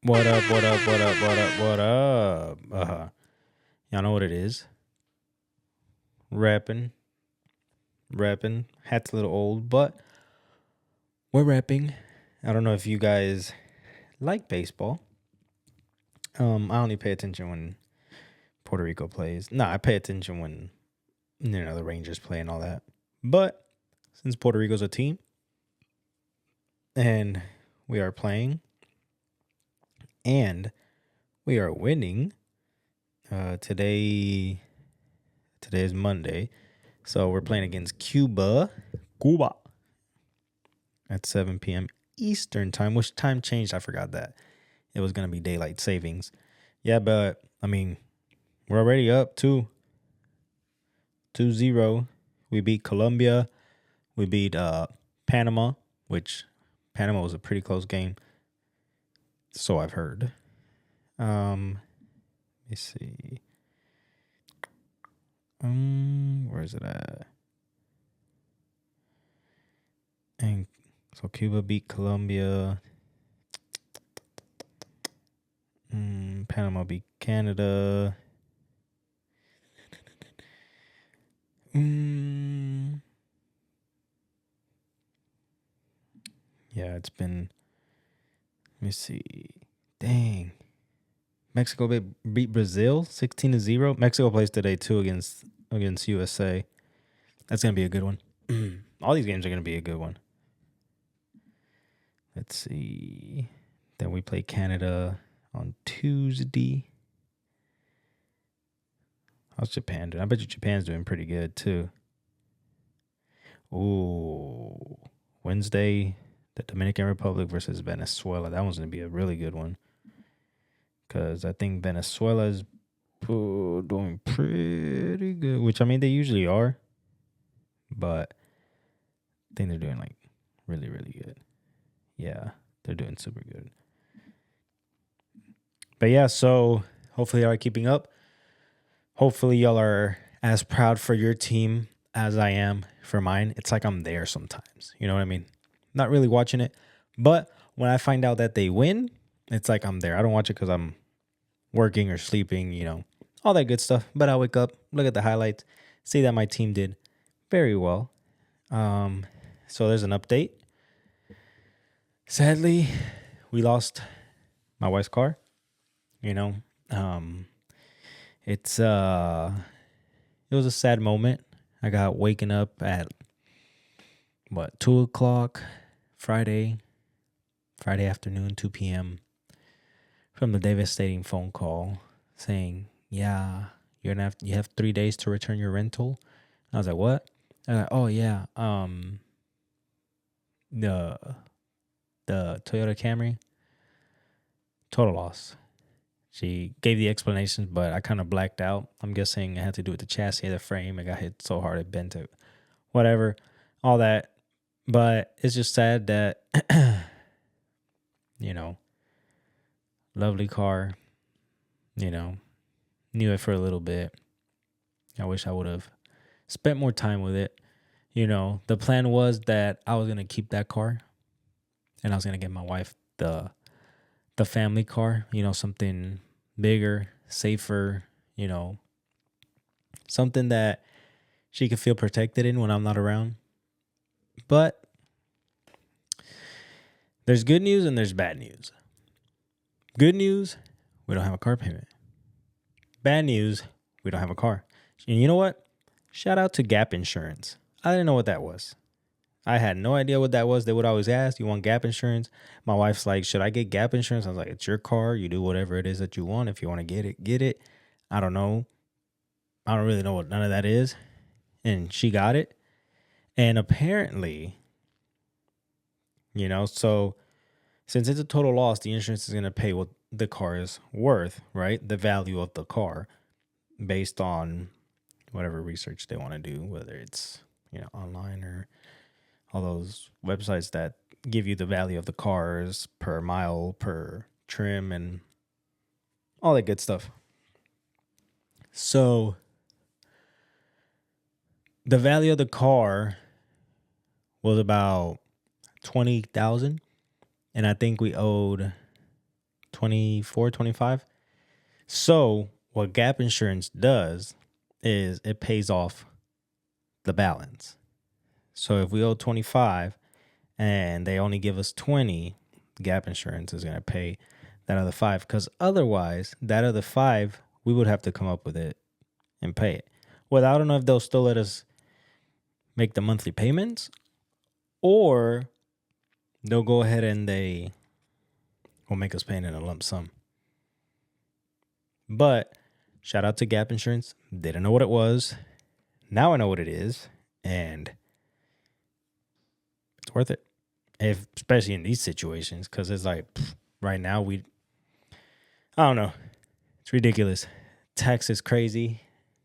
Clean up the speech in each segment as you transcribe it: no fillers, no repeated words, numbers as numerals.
What up, what up, what up, what up, what up? Y'all know what it is. Rapping. Hat's a little old, but we're rapping. I don't know if you guys like baseball. I only pay attention when Puerto Rico plays. Nah, I pay attention when, the Rangers play and all that. But since Puerto Rico's a team and we are playing and we are winning, today is Monday. So we're playing against Cuba at 7 p.m. Eastern time. Which time changed? I forgot that. It was going to be daylight savings. Yeah, but, we're already up 2-0. We beat Colombia. We beat Panama, which Panama was a pretty close game. So I've heard. Let me see. Where is it at? And so Cuba beat Colombia. Panama beat Canada. Yeah, it's been. Let me see. Dang. Mexico beat Brazil 16-0. Mexico plays today too against USA. That's gonna be a good one. All these games are gonna be a good one. Let's see. Then we play Canada on Tuesday. How's Japan doing? I bet you Japan's doing pretty good too. Ooh. Wednesday, the Dominican Republic versus Venezuela. That one's going to be a really good one. Because I think Venezuela is doing pretty good. Which, they usually are. But I think they're doing, really, really good. Yeah, they're doing super good. But yeah, so hopefully y'all are keeping up. Hopefully y'all are as proud for your team as I am for mine. It's like I'm there sometimes. You know what I mean? Not really watching it. But when I find out that they win, it's like I'm there. I don't watch it because I'm working or sleeping, all that good stuff. But I wake up, look at the highlights, see that my team did very well. So there's an update. Sadly, we lost my wife's car. It was a sad moment. I got waken up at 2:00 Friday afternoon, 2 p.m. from the devastating phone call saying, "Yeah, you have 3 days to return your rental." I was like, "What?" Oh yeah, the Toyota Camry, total loss. She gave the explanations, but I kind of blacked out. I'm guessing it had to do with the chassis of the frame. It got hit so hard it bent it. Whatever, all that. But it's just sad that, lovely car, knew it for a little bit. I wish I would have spent more time with it. The plan was that I was going to keep that car and I was going to get my wife the family car, something bigger, safer, something that she could feel protected in when I'm not around. But there's good news and there's bad news. Good news, we don't have a car payment. Bad news, we don't have a car. And you know what? Shout out to Gap Insurance. I didn't know what that was. I had no idea what that was. They would always ask, "You want Gap Insurance?" My wife's like, "Should I get Gap Insurance?" I was like, "It's your car. You do whatever it is that you want. If you want to get it, get it." I don't know. I don't really know what none of that is. And she got it. And apparently, so since it's a total loss, the insurance is going to pay what the car is worth, right? The value of the car based on whatever research they want to do, whether it's, online or all those websites that give you the value of the cars per mile, per trim, and all that good stuff. So the value of the car was about $20,000, and I think we owed 24, 25. So what gap insurance does is it pays off the balance. So if we owe 25 and they only give us 20, gap insurance is going to pay that other 5, because otherwise that other 5 we would have to come up with it and pay it. Well, I don't know if they'll still let us make the monthly payments, or they'll go ahead and they will make us pay it in a lump sum. But shout out to Gap Insurance. Didn't know what it was. Now I know what it is, and it's worth it. Especially in these situations, because it's like right now I don't know. It's ridiculous. Tax is crazy.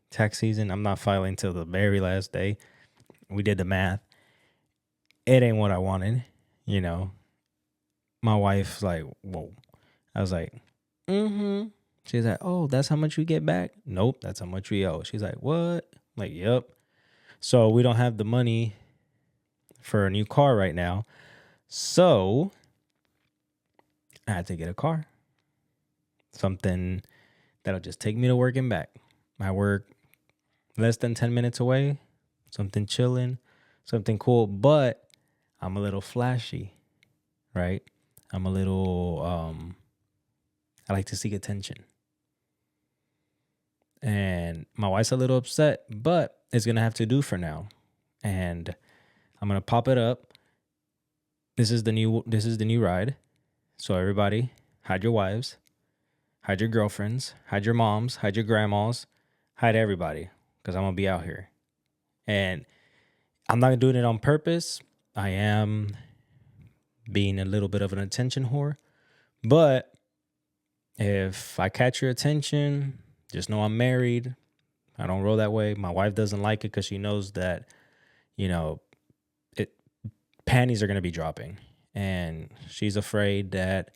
Tax season. I'm not filing till the very last day. We did the math. It ain't what I wanted. My wife's like, whoa. I was like, mm-hmm. She's like, oh, that's how much we get back? Nope, that's how much we owe. She's like, what? I'm like, yep. So we don't have the money for a new car right now. So I had to get a car. Something that'll just take me to work and back. I work less than 10 minutes away. Something chilling, something cool. But I'm a little flashy, right? I'm a little, I like to seek attention. And my wife's a little upset, but it's going to have to do for now. And I'm going to pop it up. This is the new ride. So everybody, hide your wives, hide your girlfriends, hide your moms, hide your grandmas, hide everybody, because I'm going to be out here. And I'm not doing it on purpose. I am being a little bit of an attention whore. But if I catch your attention, just know I'm married. I don't roll that way. My wife doesn't like it because she knows that, panties are going to be dropping. And she's afraid that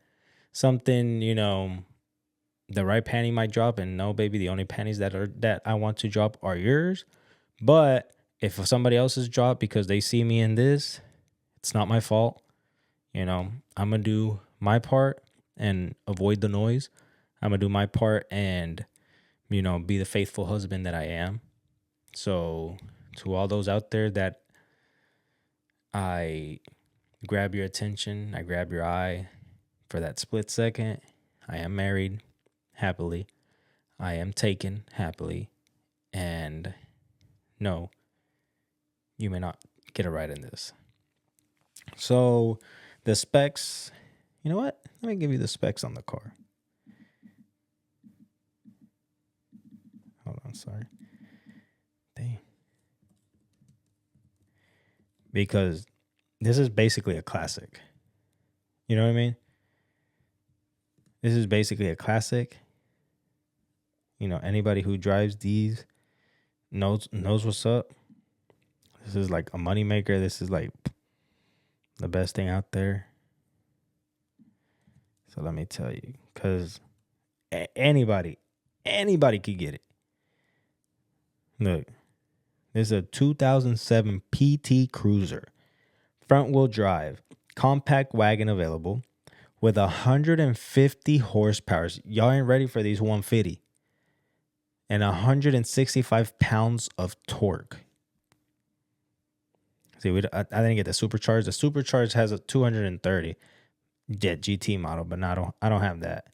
something, the right panty might drop. And no, baby, the only panties that I want to drop are yours. But if somebody else's drop because they see me in this, it's not my fault. I'm going to do my part and avoid the noise. I'm going to do my part and, be the faithful husband that I am. So to all those out there that I grab your attention, I grab your eye for that split second, I am married happily. I am taken happily. And no, you may not get a ride in this. So the specs, you know what? Let me give you the specs on the car. Hold on, sorry. Dang. Because this is basically a classic. You know what I mean? This is basically a classic. Anybody who drives these knows what's up. This is like a moneymaker. This is like the best thing out there. So let me tell you, because anybody could get it. Look, this is a 2007 PT Cruiser, front wheel drive, compact wagon available with 150 horsepower. Y'all ain't ready for these 150. And 165 pounds of torque. See, I didn't get the supercharged. The supercharged has a 230 Jet GT model, but I don't have that.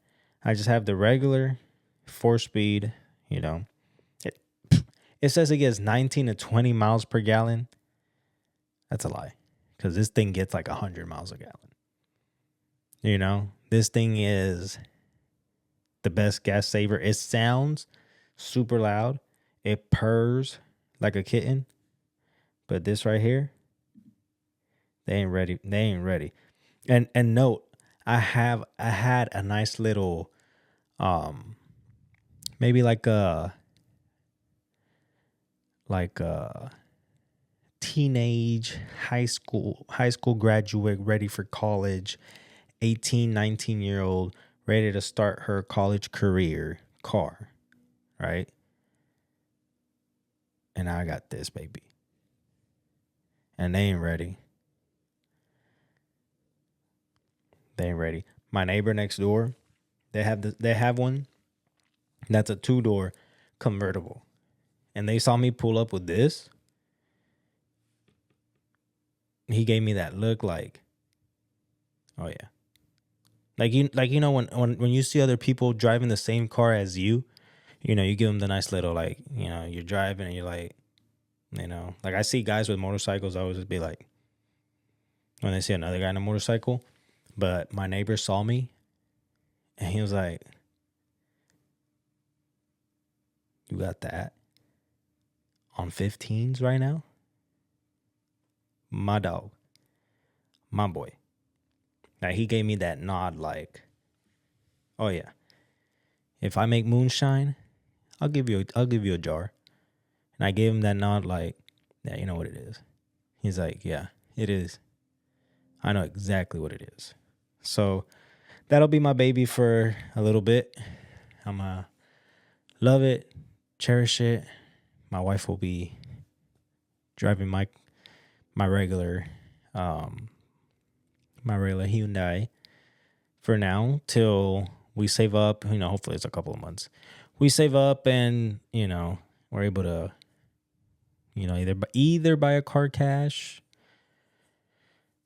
I just have the regular 4-speed. It says it gets 19 to 20 miles per gallon. That's a lie, because this thing gets like 100 miles a gallon. This thing is the best gas saver. It sounds super loud. It purrs like a kitten. But this right here, they ain't ready. And note, I had a nice little maybe like a teenage high school graduate ready for college, 18, 19-year-old ready to start her college career car, right? And I got this, baby. And they ain't ready. My neighbor next door, They have one that's a 2-door convertible, and they saw me pull up with this. He gave me that look like, oh yeah, like you know when you see other people driving the same car as you, you know, you give them the nice little, like, you know, you're driving and you're like, you know, like I see guys with motorcycles, I always just be like, when they see another guy on a motorcycle, but my neighbor saw me and he was like, you got that on 15s right now? My dog, my boy. Now he gave me that nod like, oh yeah, if I make moonshine, I'll give you a jar. And I gave him that nod like, yeah, you know what it is. He's like, yeah, it is. I know exactly what it is. So that'll be my baby for a little bit. I'm going to love it, cherish it. My wife will be driving my regular Hyundai for now till we save up. You know, hopefully it's a couple of months. We save up and, you know, we're able to, you know, either buy a car cash,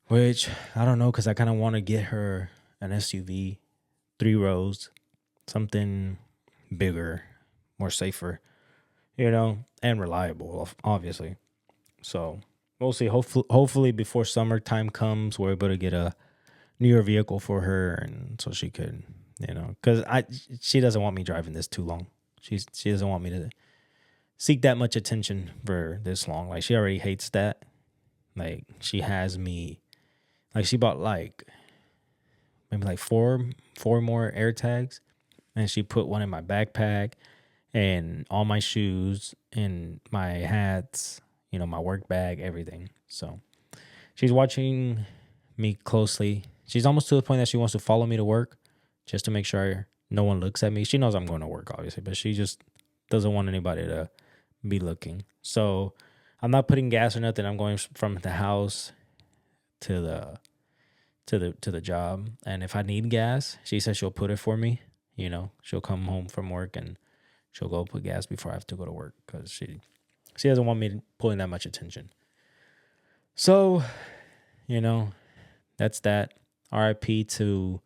which I don't know, because I kind of want to get her an SUV, 3 rows, something bigger, more safer, you know, and reliable, obviously. So we'll see. Hopefully before summertime comes, we're able to get a newer vehicle for her, and so she could, you know, because she doesn't want me driving this too long. She doesn't want me to seek that much attention for this long. Like, she already hates that. Like, she has me, like, she bought like maybe like four more air tags, and she put one in my backpack and all my shoes and my hats, you know, my work bag, everything. So she's watching me closely. She's almost to the point that she wants to follow me to work just to make sure no one looks at me. She knows I'm going to work, obviously, but she just doesn't want anybody to be looking. So I'm not putting gas or nothing. I'm going from the house to the job. And if I need gas, she says she'll put it for me. You know, she'll come home from work and she'll go put gas before I have to go to work, because she doesn't want me pulling that much attention. So, you know, that's that. RIP to,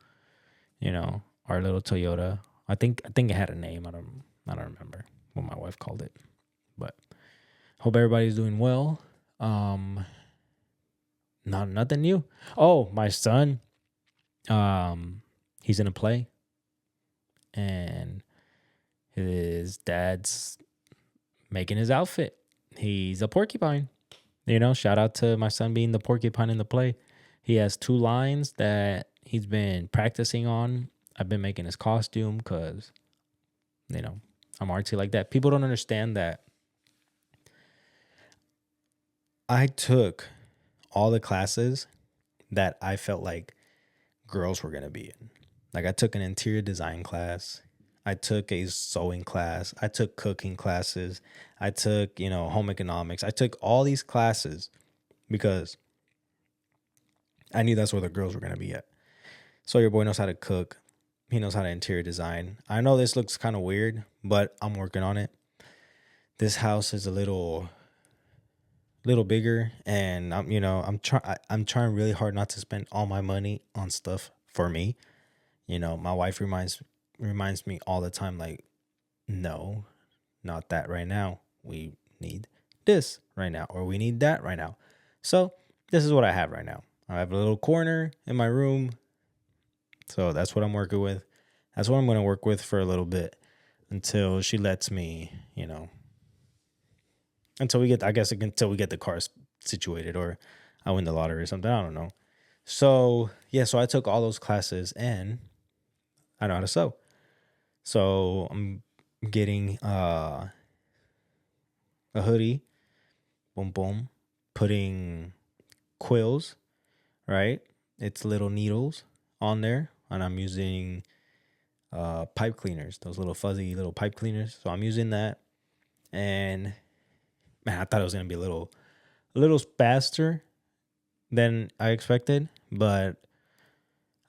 you know, our little Toyota. I think it had a name. I don't remember what my wife called it. But hope everybody's doing well. Nothing new. Oh, my son, he's in a play, and his dad's making his outfit. He's a porcupine. You know, shout out to my son being the porcupine in the play. He has 2 lines that he's been practicing on. I've been making his costume because, you know, I'm artsy like that. People don't understand that I took all the classes that I felt like girls were going to be in. Like, I took an interior design class. I took a sewing class. I took cooking classes. I took, you know, home economics. I took all these classes because I knew that's where the girls were going to be at. So your boy knows how to cook. He knows how to interior design. I know this looks kind of weird, but I'm working on it. This house is a little bigger, and I'm trying really hard not to spend all my money on stuff for me. You know, my wife reminds me all the time, like, no, not that right now. We need this right now, or we need that right now. So this is what I have right now. I have a little corner in my room. So that's what I'm working with. That's what I'm going to work with for a little bit until she lets me, you know, until we get the cars situated, or I win the lottery or something. I don't know. So, yeah, so I took all those classes and I know how to sew. So I'm getting a hoodie, boom, boom, putting quills, right? It's little needles on there, and I'm using pipe cleaners, those little fuzzy little pipe cleaners. So I'm using that, and man, I thought it was gonna be a little faster than I expected, but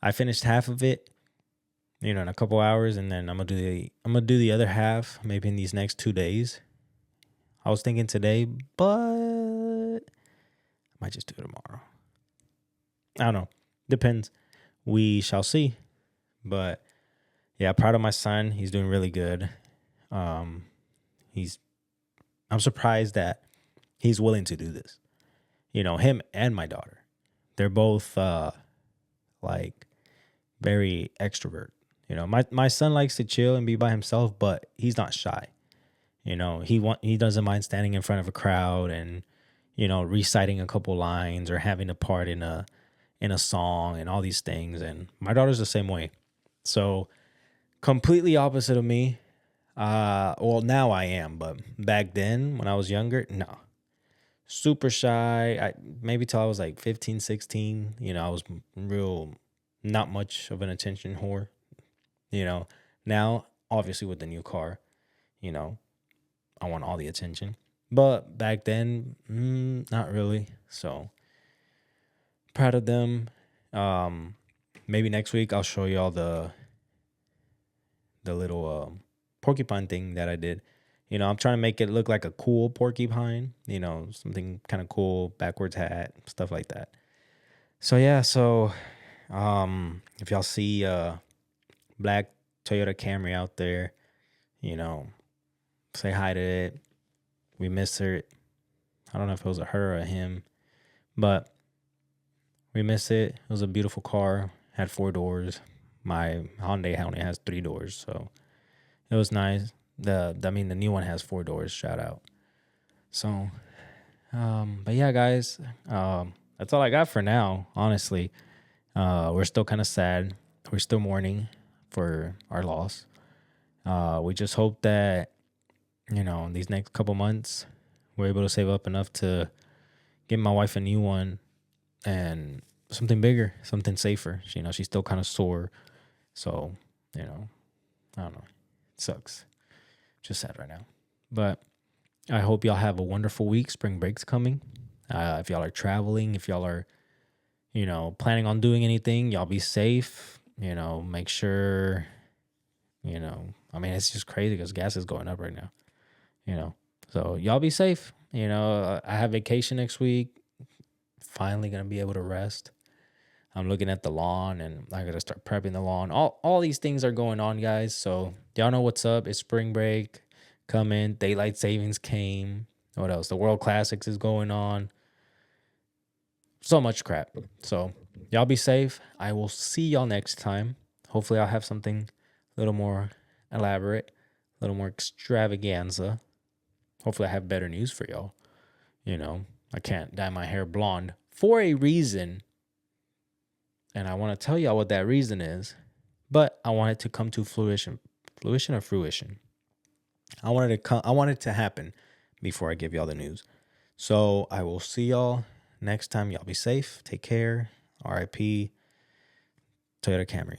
I finished half of it. in a couple hours, and then I'm gonna do the other half maybe in these next 2 days. I was thinking today, but I might just do it tomorrow. I don't know. Depends. We shall see. But yeah, proud of my son. He's doing really good. Um, he's. I'm surprised that he's willing to do this. Him and my daughter. They're both like very extrovert. My son likes to chill and be by himself, but he's not shy. He doesn't mind standing in front of a crowd and reciting a couple lines or having a part in a song and all these things. And my daughter's the same way. So completely opposite of me. Well, now I am, but back then when I was younger, no. Super shy. Maybe till I was like 15, 16. I was real, not much of an attention whore. Now obviously with the new car, I want all the attention. But back then, not really. So proud of them. Maybe next week I'll show you all the little porcupine thing that I did. I'm trying to make it look like a cool porcupine, something kind of cool, backwards hat, stuff like that. So yeah, if y'all see a black Toyota Camry out there, say hi to it. We miss her. I don't know if it was a her or a him, but we miss it. It was a beautiful car, had 4 doors. My Hyundai only has 3 doors, so it was nice. The new one has 4 doors. Shout out. So, but yeah, guys, that's all I got for now. Honestly, we're still kind of sad. We're still mourning for our loss. We just hope that in these next couple months, we're able to save up enough to get my wife a new one and something bigger, something safer. She's still kind of sore, so I don't know. It sucks. Just sad right now. But I hope y'all have a wonderful week. Spring break's coming. If y'all are traveling, if y'all are, planning on doing anything, y'all be safe. Make sure, it's just crazy because gas is going up right now. So y'all be safe. I have vacation next week. Finally gonna be able to rest. I'm looking at the lawn and I gotta start prepping the lawn. All these things are going on, guys. So y'all know what's up. It's spring break coming. Daylight savings came. What else? The World Classics is going on. So much crap. So y'all be safe. I will see y'all next time. Hopefully I'll have something a little more elaborate, a little more extravaganza. Hopefully I have better news for y'all. I can't dye my hair blonde for a reason. And I want to tell y'all what that reason is. But I want it to come to fruition. Fruition or fruition? I want it to happen before I give y'all the news. So I will see y'all next time. Y'all be safe. Take care. RIP Toyota Camry.